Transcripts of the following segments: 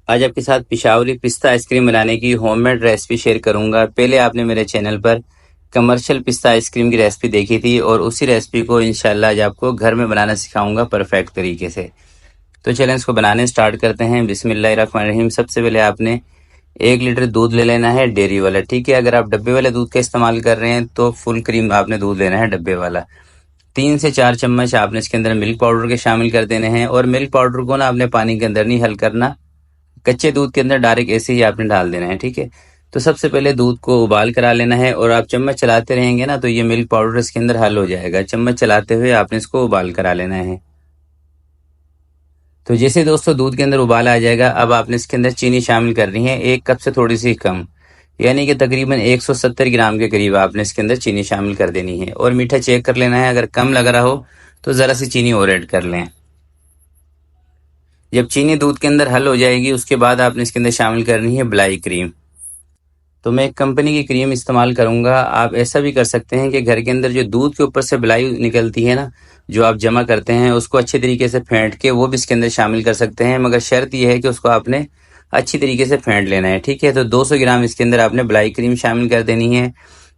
आज आपके साथ पिशावरी पिस्ता आइसक्रीम बनाने की होममेड रेसिपी शेयर करूंगा। पहले आपने मेरे चैनल पर कमर्शियल पिस्ता आइसक्रीम की रेसिपी देखी थी और उसी रेसिपी को इंशाल्लाह आज आपको घर में बनाना सिखाऊंगा परफेक्ट तरीके से। तो चलें इसको बनाने स्टार्ट करते हैं। बिस्मिल्लाहिर्रहमानिर्रहीम। सबसे पहले आपने 1 लीटर दूध ले लेना है डेयरी वाला, ठीक है। अगर आप डब्बे वाले दूध का इस्तेमाल कर रहे हैं तो फुल क्रीम आपने दूध लेना है डब्बे वाला। 3 से 4 चम्मच आपने इसके अंदर मिल्क पाउडर के शामिल कर देने हैं और मिल्क पाउडर को ना आपने पानी के अंदर नहीं हल करना, कच्चे दूध के अंदर डायरेक्ट ऐसे ही आपने डाल देना है, ठीक है। तो सबसे पहले दूध को उबाल करा लेना है और आप चम्मच चलाते रहेंगे ना तो ये मिल्क पाउडर इसके अंदर हल हो जाएगा। चम्मच चलाते हुए आपने इसको उबाल करा लेना है। तो जैसे दोस्तों दूध के अंदर उबाल आ जाएगा, अब आपने इसके अंदर चीनी शामिल करनी है 1 कप से थोड़ी सी कम, यानी कि तकरीबन 170 ग्राम के करीब आपने इसके अंदर चीनी शामिल कर देनी है। और मीठा चेक कर लेना है, अगर कम लग रहा हो तो ज़रा सी चीनी और ऐड कर लें। जब चीनी दूध के अंदर हल हो जाएगी उसके बाद आपने इसके अंदर शामिल करनी है मलाई क्रीम। तो मैं एक कंपनी की क्रीम इस्तेमाल करूंगा। आप ऐसा भी कर सकते हैं कि घर के अंदर जो दूध के ऊपर से मलाई निकलती है ना, जो आप जमा करते हैं, उसको अच्छे तरीके से फेंट के वो भी इसके अंदर शामिल कर सकते हैं, मगर शर्त यह है कि उसको आपने अच्छी तरीके से फेंट लेना है, ठीक है। तो 200 ग्राम इसके अंदर आपने मलाई क्रीम शामिल कर देनी है।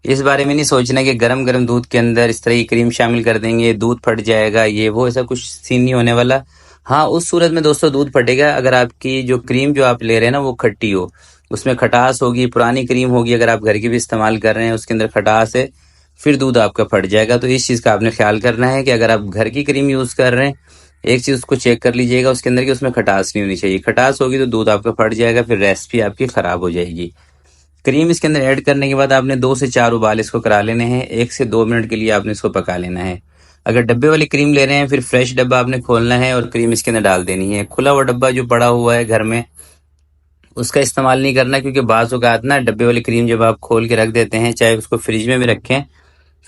इस बारे में नहीं सोचना कि गरम गरम दूध के अंदर इस तरह की क्रीम शामिल कर देंगे दूध फट जाएगा, ये वो ऐसा कुछ सीन नहीं होने वाला। हाँ, उस सूरत में दोस्तों दूध फटेगा अगर आपकी जो क्रीम जो आप ले रहे हैं ना वो खट्टी हो, उसमें खटास होगी, पुरानी क्रीम होगी, अगर आप घर की भी इस्तेमाल कर रहे हैं उसके अंदर खटास है, फिर दूध आपका फट जाएगा। तो इस चीज़ का आपने ख्याल करना है कि अगर आप घर की क्रीम यूज़ कर रहे हैं, एक चीज़ उसको चेक कर लीजिएगा उसके अंदर कि उसमें खटास नहीं होनी चाहिए। खटास होगी तो दूध आपका फट जाएगा, फिर रेसिपी आपकी ख़राब हो जाएगी। क्रीम इसके अंदर ऐड करने के बाद आपने 2 से 4 उबाल इसको करा लेने हैं। 1 से 2 मिनट के लिए आपने इसको पका लेना है। अगर डब्बे वाली क्रीम ले रहे हैं फिर फ्रेश डब्बा आपने खोलना है और क्रीम इसके अंदर डाल देनी है। खुला हुआ डब्बा जो पड़ा हुआ है घर में उसका इस्तेमाल नहीं करना, क्योंकि बाज़ औक़ात ना डब्बे वाली क्रीम जब आप खोल के रख देते हैं, चाहे उसको फ्रिज में भी रखें,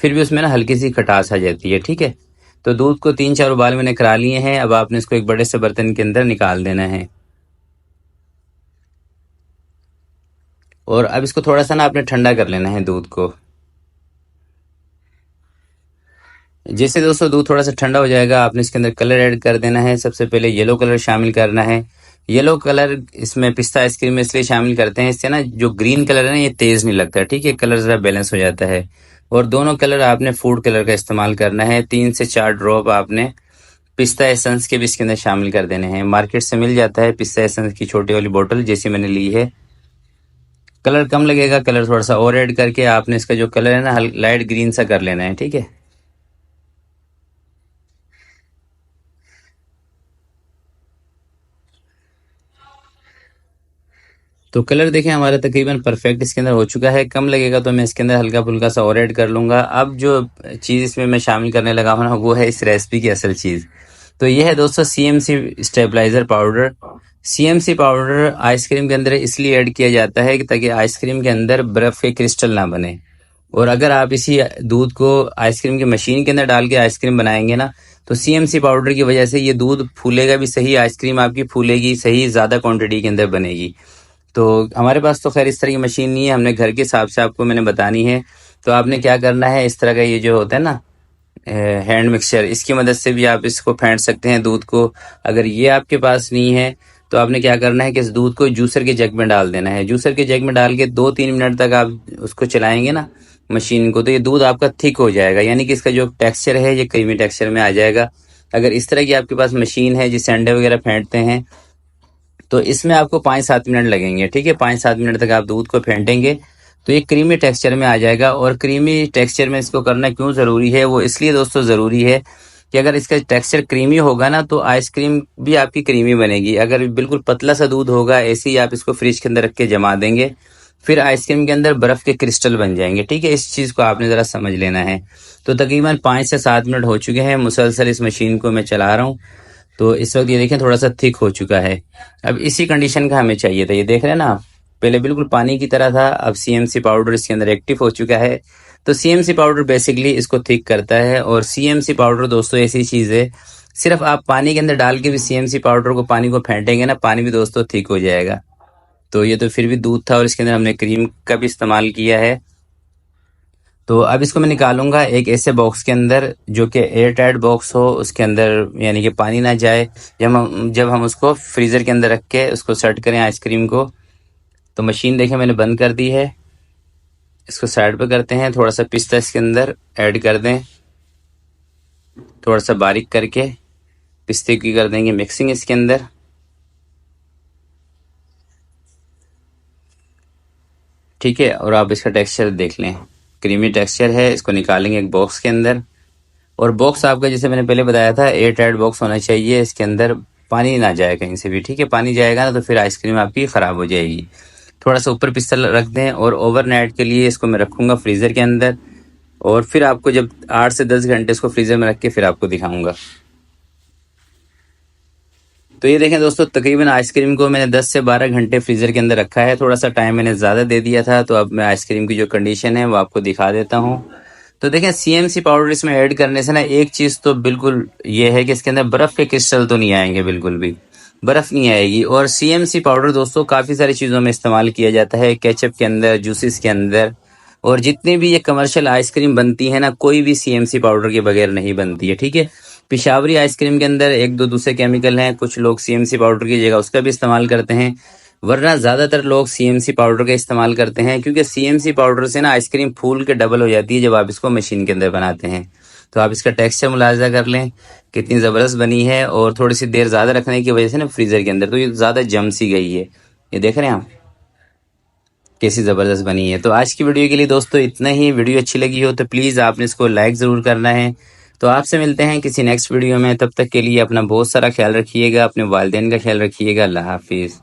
फिर भी उसमें ना हल्की सी खटास आ जाती है, ठीक है। तो दूध को 3-4 उबाल मैंने करा लिए हैं। अब आपने इसको एक बड़े से बर्तन के अंदर निकाल देना है और अब इसको थोड़ा सा ना आपने ठंडा कर लेना है दूध को। जैसे दोस्तों दूध थोड़ा सा ठंडा हो जाएगा आपने इसके अंदर कलर ऐड कर देना है। सबसे पहले येलो कलर शामिल करना है। येलो कलर इसमें पिस्ता आइसक्रीम में इसलिए शामिल करते हैं, इससे ना जो ग्रीन कलर है ना ये तेज नहीं लगता, ठीक है, कलर ज़रा बैलेंस हो जाता है। और दोनों कलर आपने फूड कलर का इस्तेमाल करना है। 3 से 4 ड्रॉप आपने पिस्ता एसेंस के भी इसके अंदर शामिल कर देने हैं। मार्केट से मिल जाता है पिस्ता एसेंस की छोटी वाली बोतल, जैसी मैंने ली है। कलर कम लगेगा, कलर थोड़ा सा और ऐड करके आपने इसका जो कलर है ना लाइट ग्रीन सा कर लेना है, ठीक है। तो कलर देखें हमारा तकरीबन परफेक्ट इसके अंदर हो चुका है। कम लगेगा तो मैं इसके अंदर हल्का फुल्का सा और ऐड कर लूँगा। अब जो चीज़ इसमें मैं शामिल करने लगा हूँ ना वो है इस रेसिपी की असल चीज़। तो ये है दोस्तों CMC stabiliser powder. CMC powder ice cream के अंदर इसलिए ऐड किया जाता है कि ताकि आइसक्रीम के अंदर बर्फ़ के क्रिस्टल ना बने। और अगर आप इसी दूध को आइसक्रीम की मशीन के अंदर डाल के आइसक्रीम बनाएंगे ना तो सीएमसी पाउडर की वजह से ये दूध फूलेगा भी सही, आइसक्रीम आपकी फूलेगी सही, ज़्यादा क्वांटिटी के अंदर बनेगी। तो हमारे पास तो खैर इस तरह की मशीन नहीं है, हमने घर के हिसाब से आपको मैंने बतानी है। तो आपने क्या करना है, इस तरह का ये जो होता है ना हैंड मिक्सचर, इसकी मदद से भी आप इसको फेंट सकते हैं दूध को। अगर ये आपके पास नहीं है तो आपने क्या करना है कि इस दूध को जूसर के जग में डाल देना है। जूसर के जग में डाल के 2-3 मिनट तक आप उसको चलाएंगे ना मशीन को, तो ये दूध आपका थिक हो जाएगा, यानी कि इसका जो टेक्सचर है ये क्रीमी टेक्सचर में आ जाएगा। अगर इस तरह की आपके पास मशीन है जिससे अंडे वगैरह फेंटते हैं तो इसमें आपको 5-7 मिनट लगेंगे, ठीक है। 5-7 मिनट तक आप दूध को फेंटेंगे तो ये क्रीमी टेक्सचर में आ जाएगा। और क्रीमी टेक्सचर में इसको करना क्यों ज़रूरी है, वो इसलिए दोस्तों ज़रूरी है कि अगर इसका टेक्सचर क्रीमी होगा ना तो आइसक्रीम भी आपकी क्रीमी बनेगी। अगर बिल्कुल पतला सा दूध होगा, ऐसे ही आप इसको फ्रिज के अंदर रख के जमा देंगे, फिर आइसक्रीम के अंदर बर्फ़ के क्रिस्टल बन जाएंगे, ठीक है। इस चीज़ को आपने ज़रा समझ लेना है। तो तकरीबन 5 से 7 मिनट हो चुके हैं, मुसलसल इस मशीन को मैं चला रहा हूँ। तो इस वक्त ये देखें थोड़ा सा थिक हो चुका है। अब इसी कंडीशन का हमें चाहिए था, ये देख रहे हैं ना आप, पहले बिल्कुल पानी की तरह था, अब सीएमसी पाउडर इसके अंदर एक्टिव हो चुका है। तो सीएमसी पाउडर बेसिकली इसको थिक करता है। और सीएमसी पाउडर दोस्तों ऐसी चीज़ है, सिर्फ आप पानी के अंदर डाल के भी सीएमसी पाउडर को पानी को फेंटेंगे ना, पानी भी दोस्तों थिक हो जाएगा। तो ये तो फिर भी दूध था और इसके अंदर हमने क्रीम का भी इस्तेमाल किया है। तो अब इसको मैं निकालूंगा एक ऐसे बॉक्स के अंदर जो कि एयर टाइट बॉक्स हो, उसके अंदर यानी कि पानी ना जाए। जब हम उसको फ्रीज़र के अंदर रख के उसको सेट करें आइसक्रीम को। तो मशीन देखें मैंने बंद कर दी है। इसको साइड पे करते हैं, थोड़ा सा पिस्ता इसके अंदर ऐड कर दें, थोड़ा सा बारीक करके पिस्ते की कर देंगे मिक्सिंग इसके अंदर। ठीक है, और आप इसका टेक्सचर देख लें, क्रीमी टेक्सचर है। इसको निकालेंगे एक बॉक्स के अंदर, और बॉक्स आपका जैसे मैंने पहले बताया था एयर टाइट बॉक्स होना चाहिए, इसके अंदर पानी ना जाए कहीं से भी। ठीक है, पानी जाएगा ना तो फिर आइसक्रीम आपकी ख़राब हो जाएगी। थोड़ा सा ऊपर पिस्ता रख दें, और ओवरनाइट के लिए इसको मैं रखूँगा फ्रीज़र के अंदर, और फिर आपको जब 8 से 10 घंटे इसको फ्रीज़र में रख के फिर आपको दिखाऊंगा। तो ये देखें दोस्तों, तकरीबन आइसक्रीम को मैंने 10 से 12 घंटे फ्रीज़र के अंदर रखा है। थोड़ा सा टाइम मैंने ज़्यादा दे दिया था, तो अब मैं आइसक्रीम की जो कंडीशन है वो आपको दिखा देता हूँ। तो देखें, सीएमसी पाउडर इसमें ऐड करने से ना एक चीज़ तो बिल्कुल ये है कि इसके अंदर बर्फ़ के क्रिस्टल तो नहीं आएंगे, बिल्कुल भी बर्फ़ नहीं आएगी। और सीएमसी पाउडर दोस्तों काफ़ी सारी चीज़ों में इस्तेमाल किया जाता है, केचप के अंदर, जूसेस के अंदर, और जितनी भी ये कमर्शियल आइसक्रीम बनती है ना, कोई भी सीएमसी पाउडर के बगैर नहीं बनती है। ठीक है, पिशावरी आइसक्रीम के अंदर एक दो दूसरे केमिकल हैं, कुछ लोग सीएमसी पाउडर की जगह उसका भी इस्तेमाल करते हैं, वरना ज़्यादातर लोग सीएमसी पाउडर का इस्तेमाल करते हैं, क्योंकि सीएमसी पाउडर से ना आइसक्रीम फूल के डबल हो जाती है जब आप इसको मशीन के अंदर बनाते हैं। तो आप इसका टेक्सचर मुलाजा कर लें कितनी ज़बरदस्त बनी है, और थोड़ी सी देर ज़्यादा रखने की वजह से ना फ्रीज़र के अंदर तो ये ज़्यादा जम सी गई है। ये देख रहे हैं आप कैसी ज़बरदस्त बनी है। तो आज की वीडियो के लिए दोस्तों इतना ही। वीडियो अच्छी लगी हो तो प्लीज़ आपने इसको लाइक ज़रूर करना है। तो आपसे मिलते हैं किसी नेक्स्ट वीडियो में, तब तक के लिए अपना बहुत सारा ख्याल रखिएगा, अपने वालिदैन का ख्याल रखिएगा। अल्लाह हाफिज़।